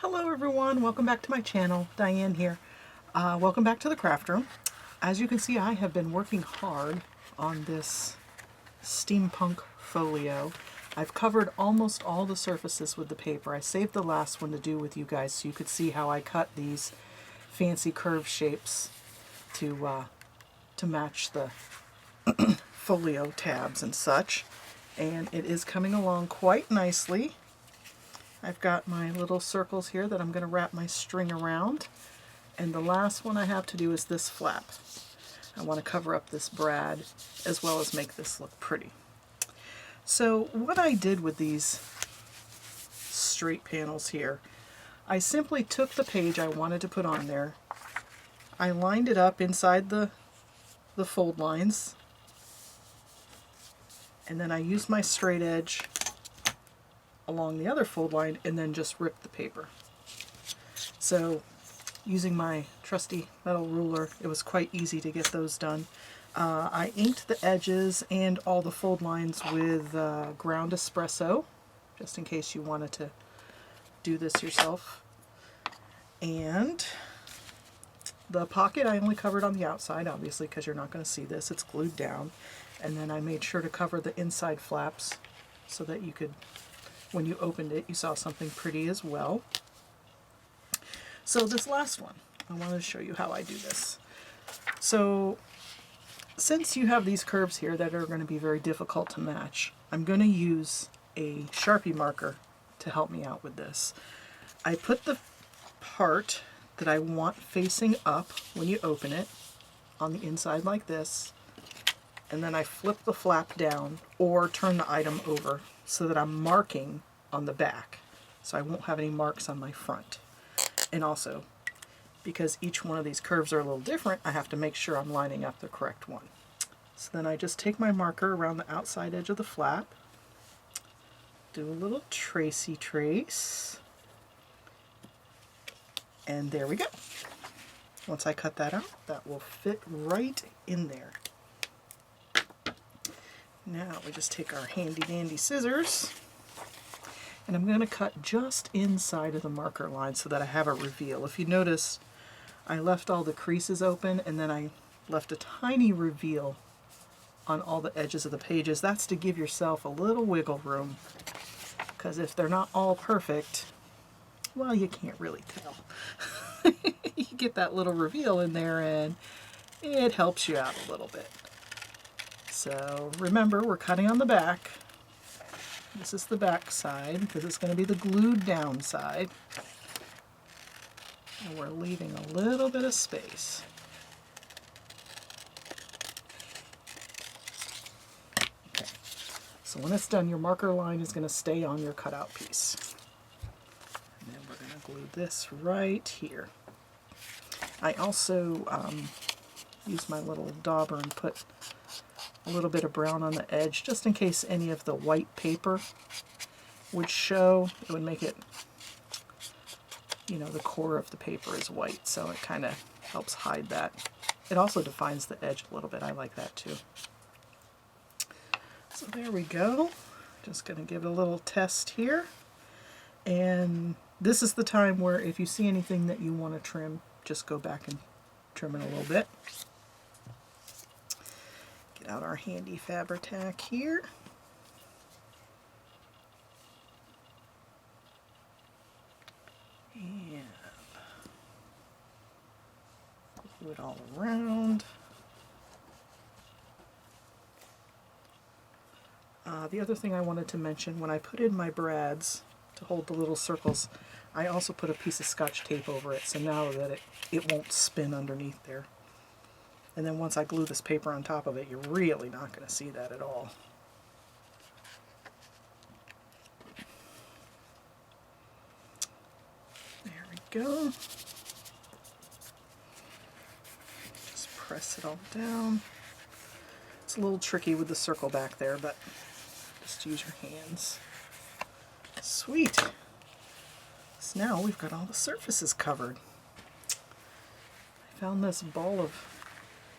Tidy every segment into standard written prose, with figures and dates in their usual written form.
Hello everyone, welcome back to my channel. Diane here. Welcome back to the craft room. As you can see, I have been working hard on this steampunk folio. I've covered almost all the surfaces with the paper. I saved the last one to do with you guys so you could see how I cut these fancy curve shapes to match the folio tabs and such. And it is coming along quite nicely. I've got my little circles here that I'm going to wrap my string around. And the last one I have to do is this flap. I want to cover up this brad as well as make this look pretty. So what I did with these straight panels here, I simply took the page I wanted to put on there. I lined it up inside the fold lines. And then I used my straight edge along the other fold line and then just ripped the paper. So using my trusty metal ruler, it was quite easy to get those done. I inked the edges and all the fold lines with ground espresso, just in case you wanted to do this yourself. And the pocket I only covered on the outside, obviously, because you're not going to see this. It's glued down. And then I made sure to cover the inside flaps so that you could, when you opened it, you saw something pretty as well. So this last one, I wanted to show you how I do this. So since you have these curves here that are going to be very difficult to match, I'm going to use a Sharpie marker to help me out with this. I put the part that I want facing up when you open it on the inside like this, and then I flip the flap down or turn the item over so that I'm marking on the back, so I won't have any marks on my front. And also, because each one of these curves are a little different, I have to make sure I'm lining up the correct one. So then I just take my marker around the outside edge of the flap, do a little tracey trace, and there we go. Once I cut that out, that will fit right in there. Now we just take our handy dandy scissors, and I'm going to cut just inside of the marker line so that I have a reveal. If you notice, I left all the creases open and then I left a tiny reveal on all the edges of the pages. That's to give yourself a little wiggle room, because if they're not all perfect, well, you can't really tell. You get that little reveal in there and it helps you out a little bit. So remember, we're cutting on the back. This is the back side. This is going to be the glued down side. And we're leaving a little bit of space. Okay. So when it's done, your marker line is going to stay on your cutout piece. And then we're going to glue this right here. I also use my little dauber and put a little bit of brown on the edge, just in case any of the white paper would show. It would make it, you know, the core of the paper is white, so it kind of helps hide that. It also defines the edge a little bit. I like that too. So there we go. Just going to give it a little test here. And this is the time where if you see anything that you want to trim, just go back and trim it a little bit. Get out our handy Fabri-Tac here. And glue it all around. The other thing I wanted to mention, when I put in my brads to hold the little circles, I also put a piece of Scotch tape over it, so now that it won't spin underneath there. And then once I glue this paper on top of it, you're really not going to see that at all. There we go. Just press it all down. It's a little tricky with the circle back there, but just use your hands. Sweet. So now we've got all the surfaces covered. I found this ball of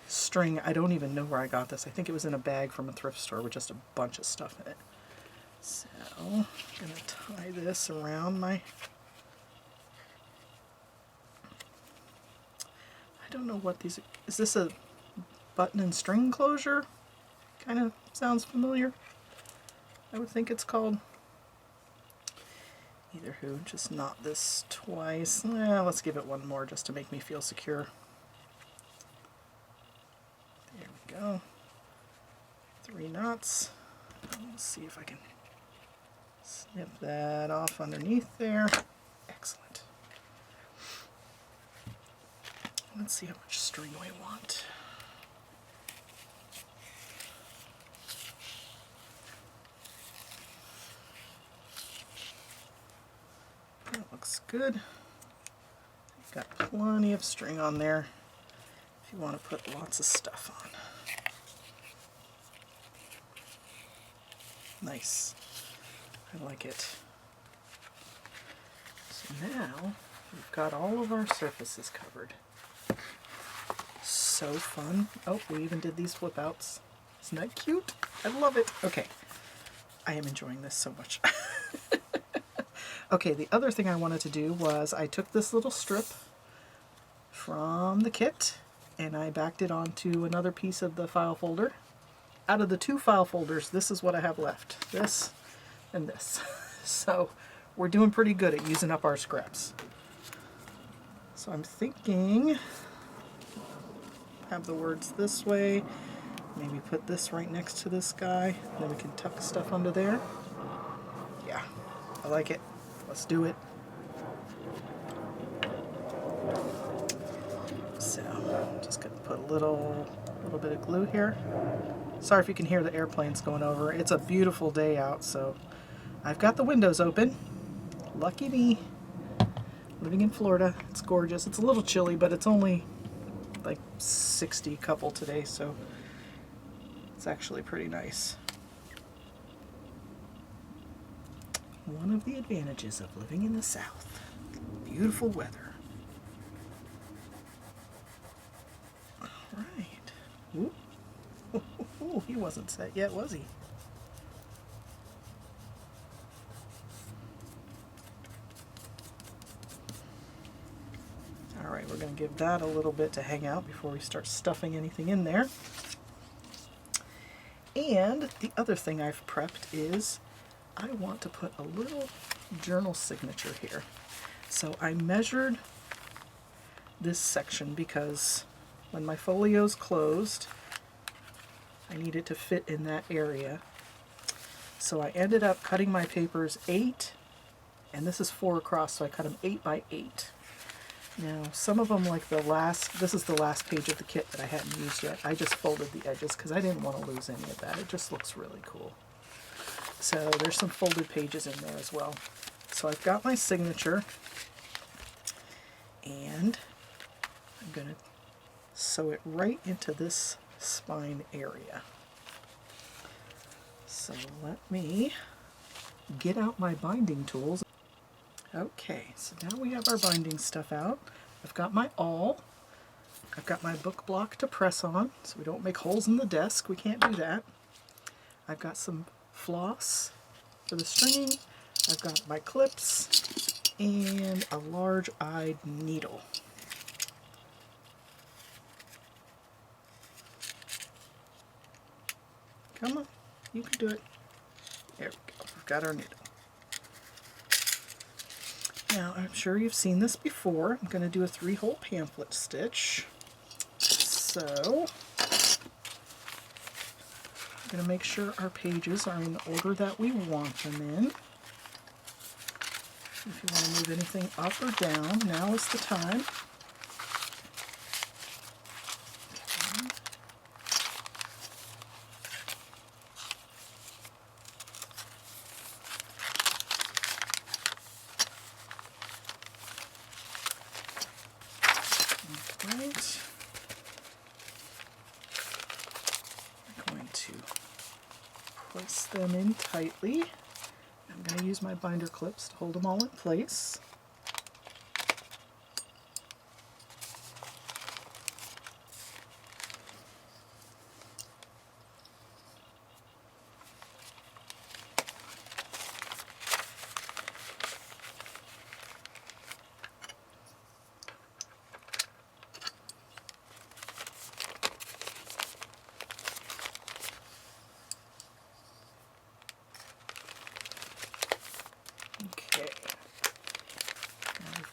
string. I don't even know where I got this. I think it was in a bag from a thrift store with just a bunch of stuff in it. So I'm going to tie this around my don't know what these, is this a button and string closure? Kind of sounds familiar. I would think it's called. Either who, just knot this twice. Let's give it one more just to make me feel secure. There we go. 3 knots. Let's see if I can snip that off underneath there. Excellent. Let's see how much string we want. That looks good. You've got plenty of string on there if you want to put lots of stuff on. Nice. I like it. So now we've got all of our surfaces covered. So fun. Oh, we even did these flip outs. Isn't that cute? I love it. Okay. I am enjoying this so much. Okay, the other thing I wanted to do was I took this little strip from the kit and I backed it onto another piece of the file folder. Out of the 2 file folders, this is what I have left. This and this. So we're doing pretty good at using up our scraps. So I'm thinking, have the words this way, maybe put this right next to this guy, then we can tuck stuff under there. Yeah, I like it. Let's do it. So, just gonna put a little bit of glue here. Sorry if you can hear the airplanes going over. It's a beautiful day out, so I've got the windows open. Lucky me. Living in Florida, it's gorgeous. It's a little chilly, but it's only like 60 couple today, so it's actually pretty nice. One of the advantages of living in the South. Beautiful weather. All right. Ooh. Ooh, he wasn't set yet, was he? All right, we're going to give that a little bit to hang out before we start stuffing anything in there. And the other thing I've prepped is I want to put a little journal signature here. So I measured this section because when my folio's closed, I need it to fit in that area. So I ended up cutting my papers 8, and this is 4 across, so I cut them 8 by 8. Now, some of them, like this is the last page of the kit that I hadn't used yet. I just folded the edges because I didn't want to lose any of that. It just looks really cool. So there's some folded pages in there as well. So I've got my signature, and I'm going to sew it right into this spine area. So let me get out my binding tools. Okay, so now we have our binding stuff out. I've got my awl. I've got my book block to press on, so we don't make holes in the desk. We can't do that. I've got some floss for the stringing. I've got my clips and a large-eyed needle. Come on, you can do it. There we go. We've got our needle. Now, I'm sure you've seen this before. I'm going to do a 3-hole pamphlet stitch. So, I'm going to make sure our pages are in the order that we want them in. If you want to move anything up or down, now is the time. Right. I'm going to press them in tightly. I'm going to use my binder clips to hold them all in place.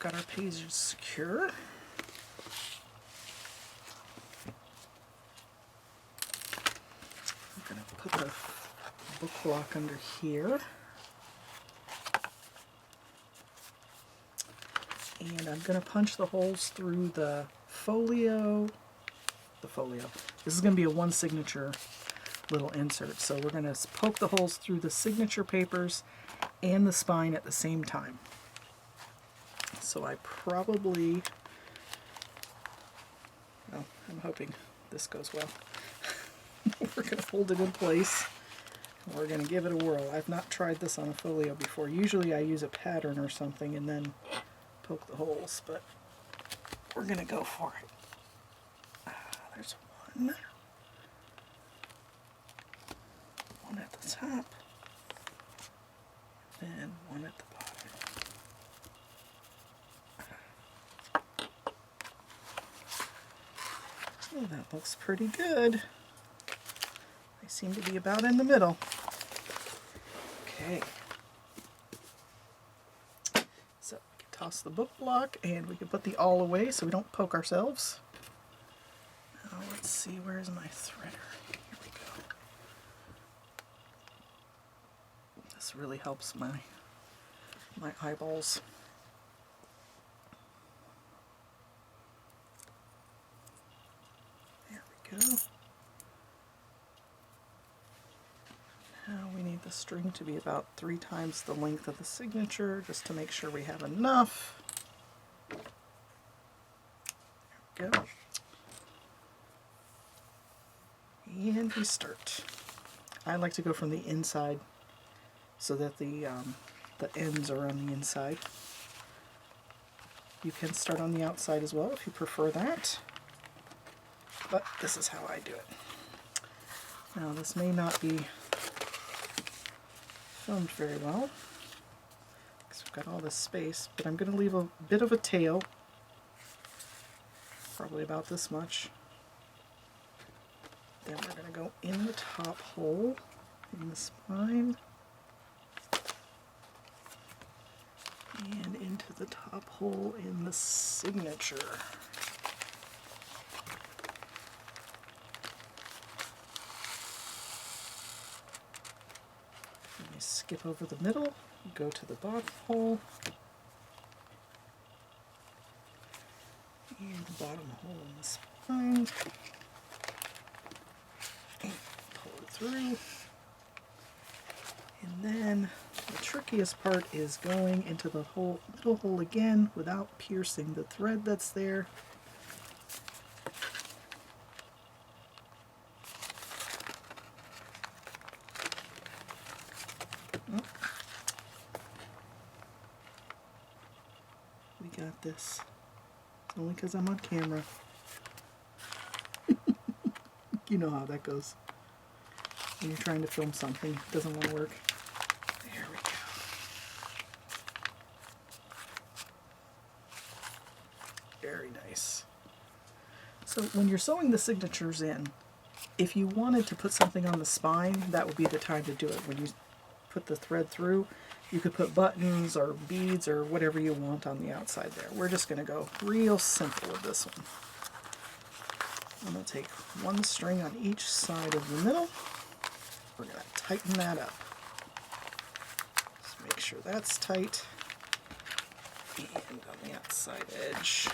got our pages secure. I'm going to put the book block under here. And I'm going to punch the holes through the folio. This is going to be a one signature little insert. So we're going to poke the holes through the signature papers and the spine at the same time. So I probably, well, I'm hoping this goes well. We're going to hold it in place. We're going to give it a whirl. I've not tried this on a folio before. Usually I use a pattern or something and then poke the holes, but we're going to go for it. There's one. One at the top. And one at the bottom. Oh, that looks pretty good. They seem to be about in the middle. Okay. So we can toss the book block and we can put the awl away so we don't poke ourselves. Now let's see, where's my threader? Here we go. This really helps my eyeballs. There we go. Now we need the string to be about 3 times the length of the signature, just to make sure we have enough. There we go. And we start. I like to go from the inside so that the ends are on the inside. You can start on the outside as well if you prefer that, but this is how I do it. Now this may not be filmed very well because we've got all this space, but I'm going to leave a bit of a tail, probably about this much. Then we're going to go in the top hole in the spine and into the top hole in the signature. Let me skip over the middle, go to the bottom hole, and the bottom hole in the spine. Pull it through. And then the trickiest part is going into the middle hole again without piercing the thread that's there. Oh. We got this. It's only because I'm on camera. You know how that goes. When you're trying to film something, it doesn't want to work. There we go. Very nice. So when you're sewing the signatures in, if you wanted to put something on the spine, that would be the time to do it. When you put the thread through, you could put buttons or beads or whatever you want on the outside there. We're just going to go real simple with this one. I'm going to take one string on each side of the middle. We're going to tighten that up. Just make sure that's tight. And on the outside edge.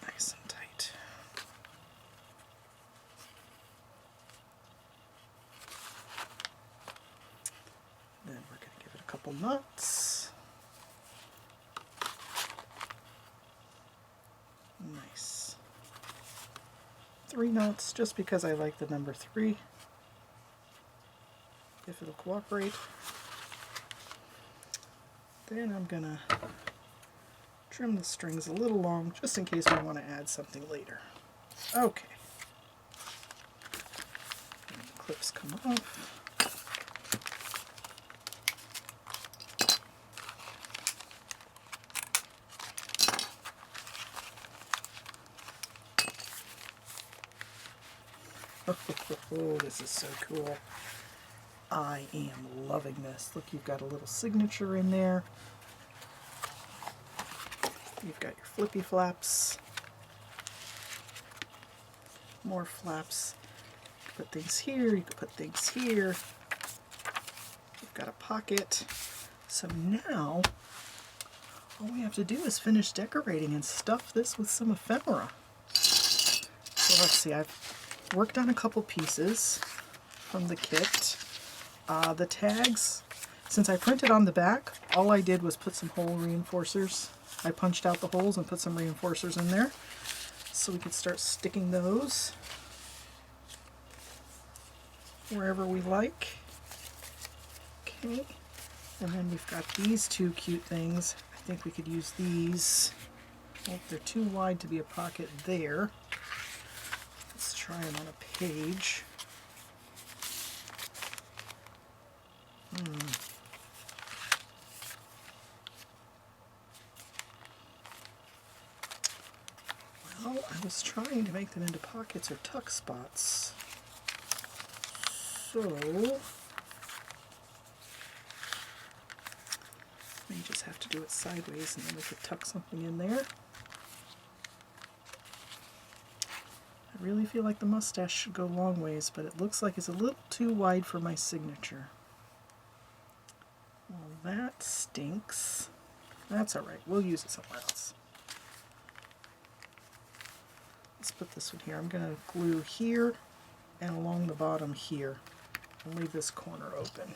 Nice and tight. Then we're going to give it a couple knots. Nice. 3 knots just because I like the number 3. If it'll cooperate. Then I'm going to trim the strings a little long just in case we want to add something later. Okay. And the clips come off. Oh, this is so cool. I am loving this. Look, you've got a little signature in there. You've got your flippy flaps. More flaps. You can put things here, you can put things here. You've got a pocket. So now, all we have to do is finish decorating and stuff this with some ephemera. So let's see, I've worked on a couple pieces from the kit. The tags, since I printed on the back, all I did was put some hole reinforcers. I punched out the holes and put some reinforcers in there so we could start sticking those wherever we like. Okay, and then we've got these two cute things. I think we could use these. Oh, they're too wide to be a pocket there. Let's try them on a page. Well, I was trying to make them into pockets or tuck spots. So, we just have to do it sideways and then we could tuck something in there. I really feel like the mustache should go long ways, but it looks like it's a little too wide for my signature. Well, that stinks. That's alright, we'll use it somewhere else. Let's put this one here. I'm going to glue here and along the bottom here. And leave this corner open.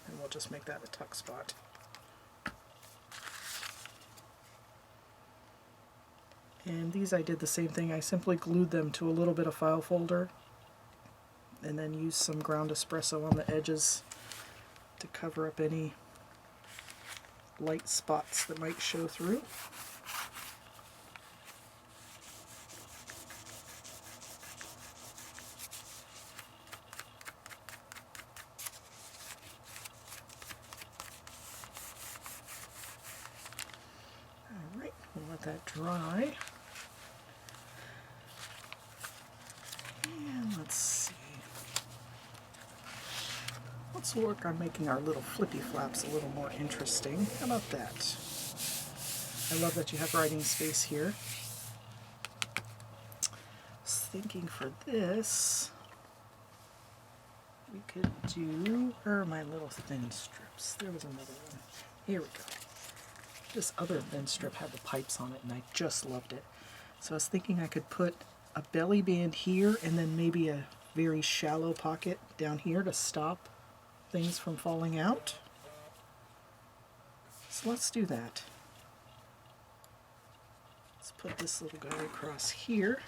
And we'll just make that a tuck spot. And these I did the same thing. I simply glued them to a little bit of file folder and then used some ground espresso on the edges to cover up any light spots that might show through. Alright, we'll let that dry. And let's see. Let's work on making our little flippy flaps a little more interesting. How about that? I love that you have writing space here. I was thinking for this, we could do, where are my little thin strips? There was another one. Here we go. This other thin strip had the pipes on it and I just loved it. So I was thinking I could put a belly band here and then maybe a very shallow pocket down here to stop things from falling out. So let's do that. Let's put this little guy across here.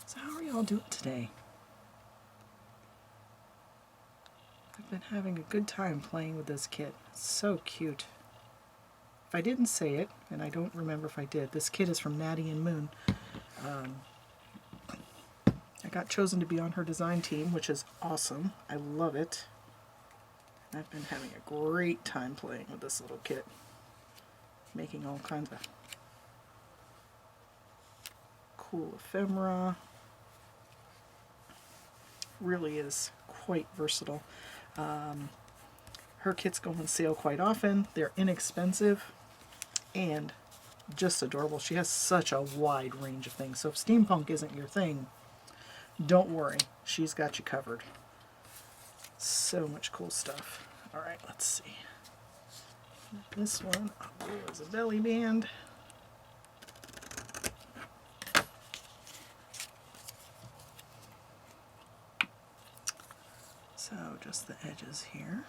So how are y'all doing today? I've been having a good time playing with this kit. It's so cute. If I didn't say it, and I don't remember if I did, this kit is from Natty Moon. I got chosen to be on her design team, which is awesome. I love it. And I've been having a great time playing with this little kit. Making all kinds of cool ephemera. Really is quite versatile. Her kits go on sale quite often. They're inexpensive and just adorable. She has such a wide range of things. So if steampunk isn't your thing, don't worry. She's got you covered. So much cool stuff. Alright, let's see. This one I'll do as a belly band. So just the edges here.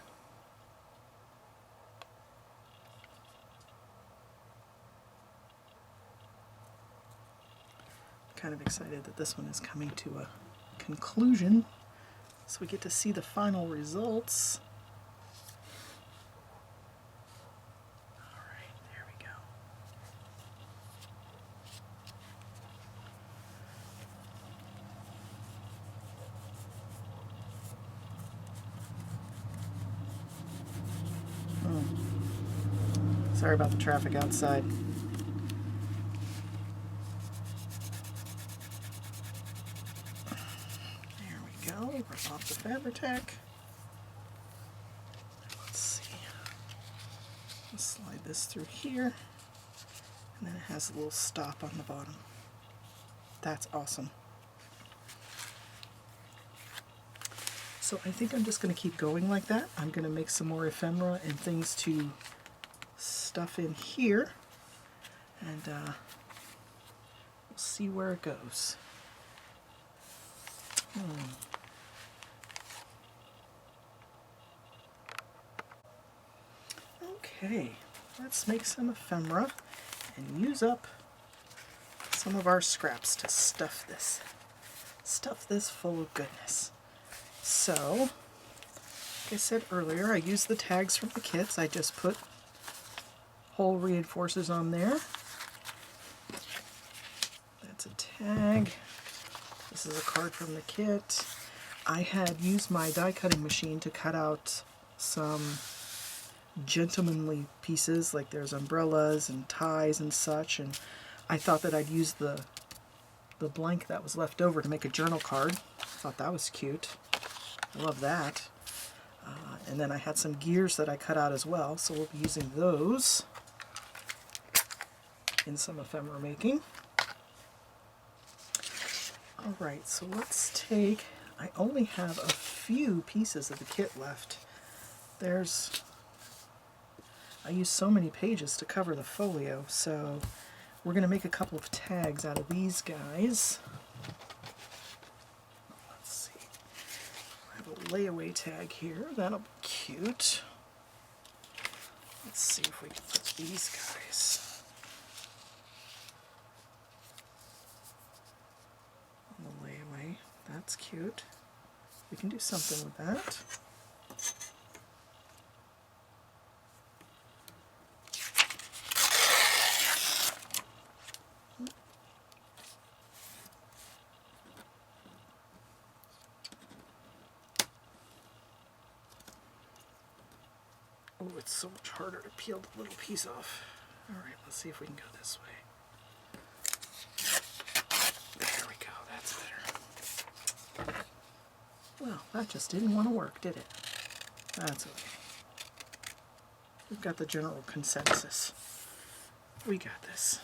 Kind of excited that this one is coming to a conclusion, so we get to see the final results. Alright, there we go. Sorry about the traffic outside. There we go. Rip off the Fabri-Tac. Let's see. Let's slide this through here. And then it has a little stop on the bottom. That's awesome. So I think I'm just going to keep going like that. I'm going to make some more ephemera and things to stuff in here. And we'll see where it goes. Okay, let's make some ephemera and use up some of our scraps to stuff this. Stuff this full of goodness. So, like I said earlier, I used the tags from the kits. I just put hole reinforcers on there. That's a tag. This is a card from the kit. I had used my die cutting machine to cut out some gentlemanly pieces, like there's umbrellas and ties and such, and I thought that I'd use the blank that was left over to make a journal card. I thought that was cute. I love that. And then I had some gears that I cut out as well, so we'll be using those in some ephemera making. Alright, so let's take, I only have a few pieces of the kit left. I used so many pages to cover the folio, so we're going to make a couple of tags out of these guys. Let's see. I have a layaway tag here. That'll be cute. Let's see if we can put these guys on the layaway. That's cute. We can do something with that. Oh, it's so much harder to peel the little piece off. Alright, let's see if we can go this way. There we go, that's better. Well, that just didn't want to work, did it? That's okay. We've got the general consensus. We got this.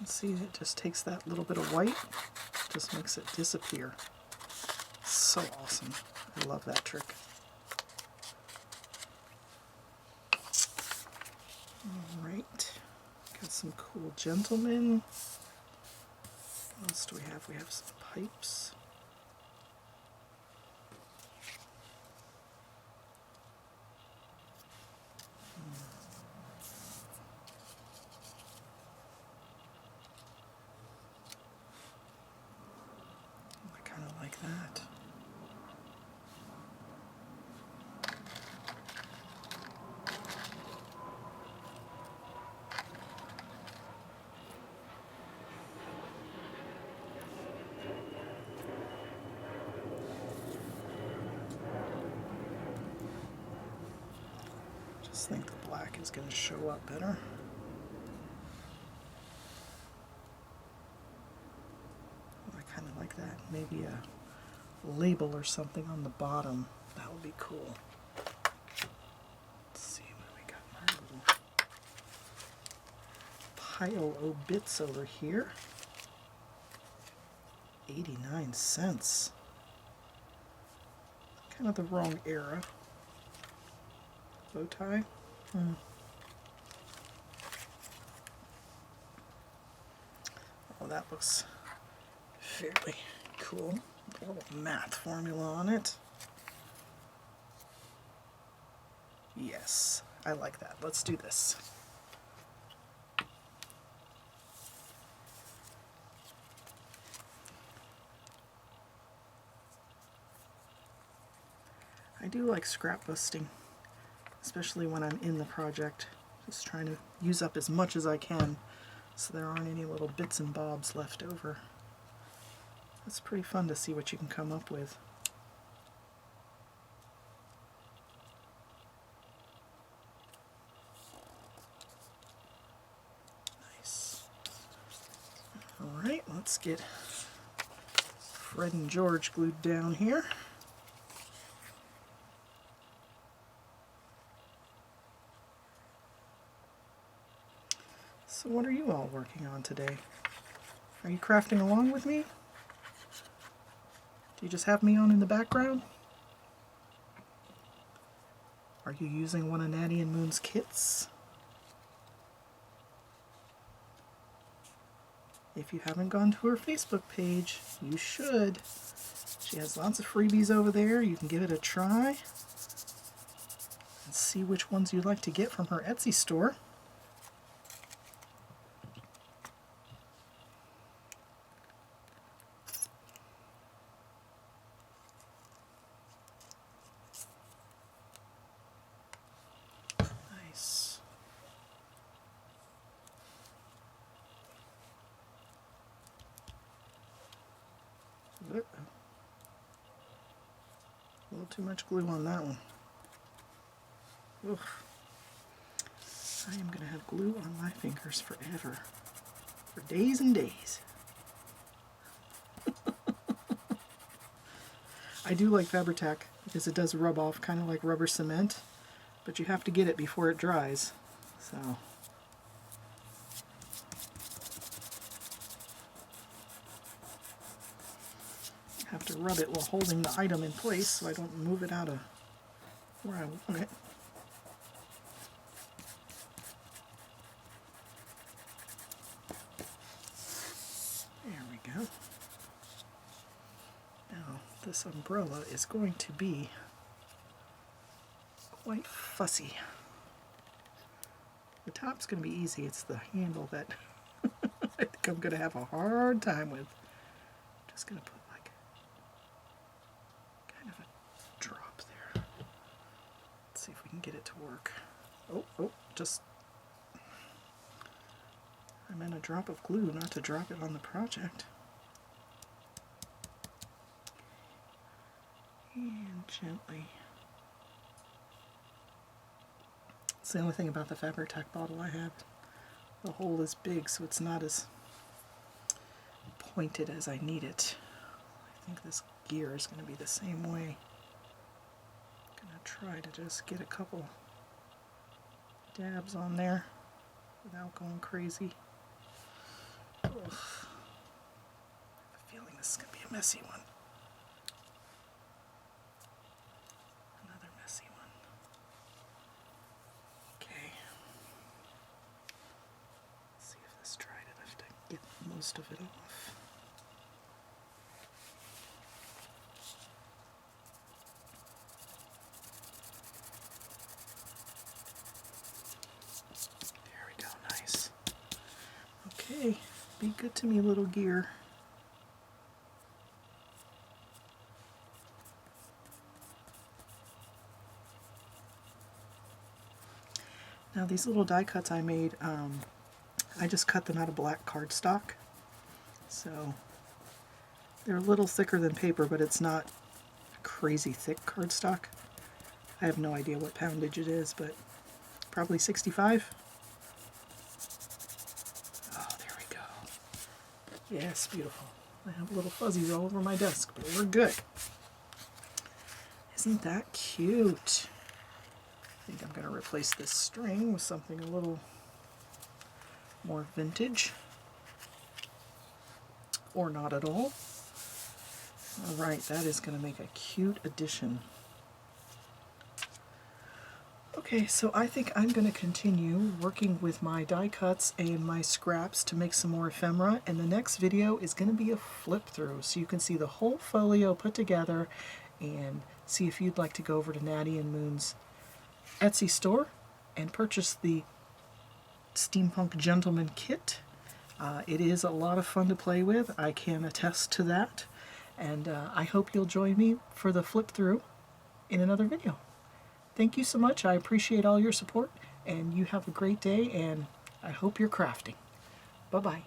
See, it just takes that little bit of white, just makes it disappear. So awesome. I love that trick. Alright, got some cool gentlemen. What else do we have? We have some pipes. Like that. Just think the black is going to show up better. I kind of like that. Maybe a label or something on the bottom. That would be cool. Let's see what we got in our little pile of bits over here. 89 cents. Kind of the wrong era. Bow tie. Oh, that looks fairly cool. A little math formula on it. Yes, I like that. Let's do this. I do like scrap busting, especially when I'm in the project. Just trying to use up as much as I can so there aren't any little bits and bobs left over. It's pretty fun to see what you can come up with. Nice. Alright, let's get Fred and George glued down here. So what are you all working on today? Are you crafting along with me? Do you just have me on in the background? Are you using one of Natty Moon's kits? If you haven't gone to her Facebook page, you should. She has lots of freebies over there. You can give it a try and see which ones you'd like to get from her Etsy store. Nice. A little too much glue on that one. Oof. I am going to have glue on my fingers forever. For days and days. I do like Fabri-Tac because it does rub off kind of like rubber cement, but you have to get it before it dries. So have to rub it while holding the item in place so I don't move it out of where I want it. There we go. Now this umbrella is going to be quite fussy. The top's going to be easy, it's the handle that I think I'm going to have a hard time with. Just going to put like kind of a drop there. Let's see if we can get it to work. Oh, just I meant a drop of glue, not to drop it on the project. And gently. It's the only thing about the Fabri-Tac bottle I have. The hole is big, so it's not as pointed as I need it. I think this gear is going to be the same way. I'm going to try to just get a couple dabs on there without going crazy. Oof. I have a feeling this is going to be a messy one. Another messy one. Okay. Let's see if this dried enough to get most of it off. There we go, nice. Okay, be good to me, little gear. Now these little die cuts I made, I just cut them out of black cardstock. So they're a little thicker than paper, but it's not crazy thick cardstock. I have no idea what poundage it is, but probably 65. Oh, there we go. Yes, beautiful. I have little fuzzies all over my desk, but we're good. Isn't that cute? I think I'm going to replace this string with something a little more vintage. Or not at all. Alright, that is going to make a cute addition. Okay, so I think I'm going to continue working with my die cuts and my scraps to make some more ephemera, and the next video is going to be a flip through, so you can see the whole folio put together and see if you'd like to go over to Natty Moon's Etsy store and purchase the Steampunk Gentleman kit. It is a lot of fun to play with, I can attest to that, and I hope you'll join me for the flip through in another video. Thank you so much. I appreciate all your support, and you have a great day, and I hope you're crafting. Bye-bye.